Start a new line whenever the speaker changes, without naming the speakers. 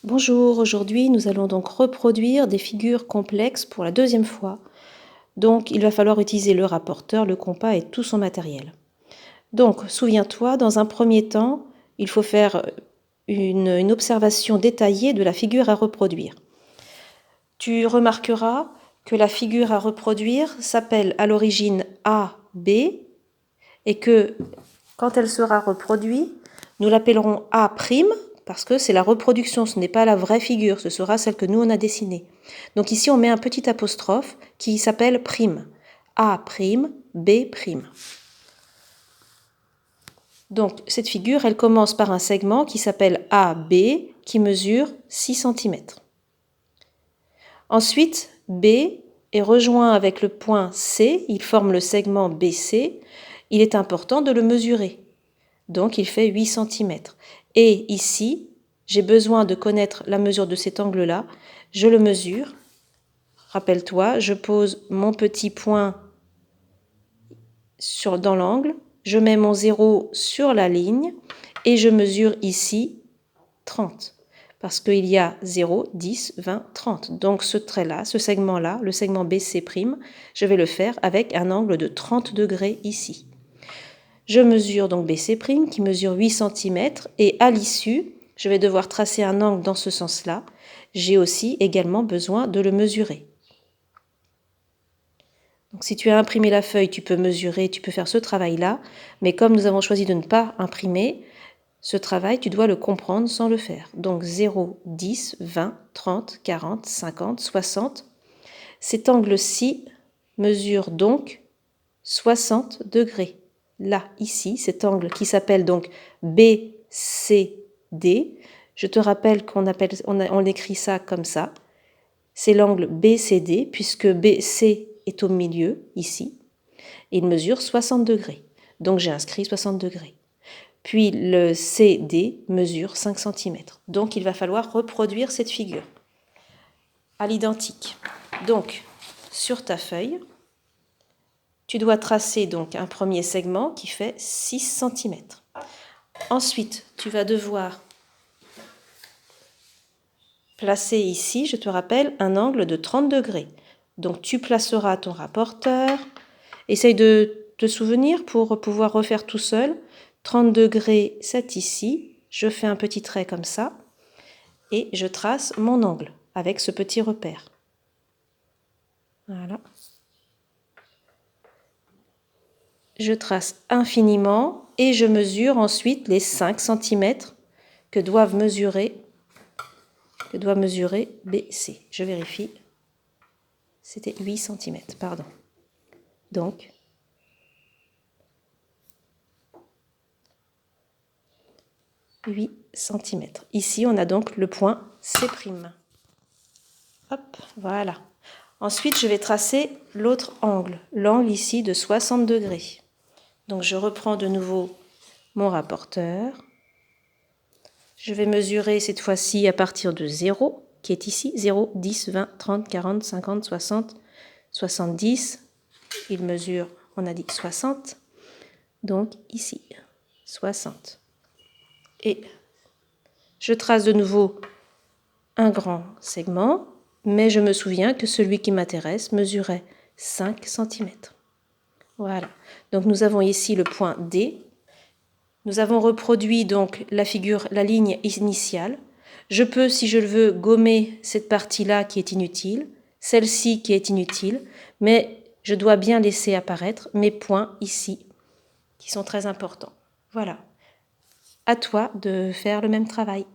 Bonjour, aujourd'hui nous allons donc reproduire des figures complexes pour la deuxième fois. Donc il va falloir utiliser le rapporteur, le compas et tout son matériel. Donc souviens-toi, dans un premier temps, il faut faire une observation détaillée de la figure à reproduire. Tu remarqueras que la figure à reproduire s'appelle à l'origine AB et que quand elle sera reproduite, nous l'appellerons A', parce que c'est la reproduction, ce n'est pas la vraie figure, ce sera celle que nous on a dessinée. Donc ici on met un petit apostrophe qui s'appelle prime. A', B'. Donc cette figure, elle commence par un segment qui s'appelle AB, qui mesure 6 cm. Ensuite, B est rejoint avec le point C, il forme le segment BC. Il est important de le mesurer. Donc il fait 8 cm. Et ici, j'ai besoin de connaître la mesure de cet angle-là. Je le mesure. Rappelle-toi, je pose mon petit point dans l'angle. Je mets mon 0 sur la ligne et je mesure ici 30. Parce qu'il y a 0, 10, 20, 30. Donc ce trait-là, ce segment-là, le segment BC', je vais le faire avec un angle de 30 degrés ici. Je mesure donc BC' qui mesure 8 cm et à l'issue, je vais devoir tracer un angle dans ce sens-là. J'ai aussi également besoin de le mesurer. Donc si tu as imprimé la feuille, tu peux mesurer, tu peux faire ce travail-là, mais comme nous avons choisi de ne pas imprimer, ce travail, tu dois le comprendre sans le faire. Donc 0, 10, 20, 30, 40, 50, 60. Cet angle-ci mesure donc 60 degrés. Là, ici, cet angle qui s'appelle donc BCD. Je te rappelle on écrit ça comme ça. C'est l'angle BCD, puisque BC est au milieu, ici. Il mesure 60 degrés. Donc j'ai inscrit 60 degrés. Puis le CD mesure 5 cm. Donc il va falloir reproduire cette figure à l'identique. Donc, sur ta feuille, tu dois tracer donc un premier segment qui fait 6 cm. Ensuite, tu vas devoir placer ici, je te rappelle, un angle de 30 degrés. Donc tu placeras ton rapporteur. Essaye de te souvenir pour pouvoir refaire tout seul. 30 degrés, c'est ici. Je fais un petit trait comme ça. Et je trace mon angle avec ce petit repère. Voilà. Je trace infiniment et je mesure ensuite les 5 cm que doit mesurer BC. Je vérifie. C'était 8 cm, pardon. Donc, « 8 cm. Ici, on a donc le point C'. Hop, voilà. Ensuite, je vais tracer l'autre angle, l'angle ici de 60 degrés. Donc, je reprends de nouveau mon rapporteur. Je vais mesurer cette fois-ci à partir de 0, qui est ici. 0, 10, 20, 30, 40, 50, 60, 70. Il mesure, on a dit 60. Donc, ici, 60. Et je trace de nouveau un grand segment, mais je me souviens que celui qui m'intéresse mesurait 5 cm. Voilà. Donc nous avons ici le point D. Nous avons reproduit donc la figure, la ligne initiale. Je peux, si je le veux, gommer cette partie-là qui est inutile, celle-ci qui est inutile, mais je dois bien laisser apparaître mes points ici, qui sont très importants. Voilà. À toi de faire le même travail.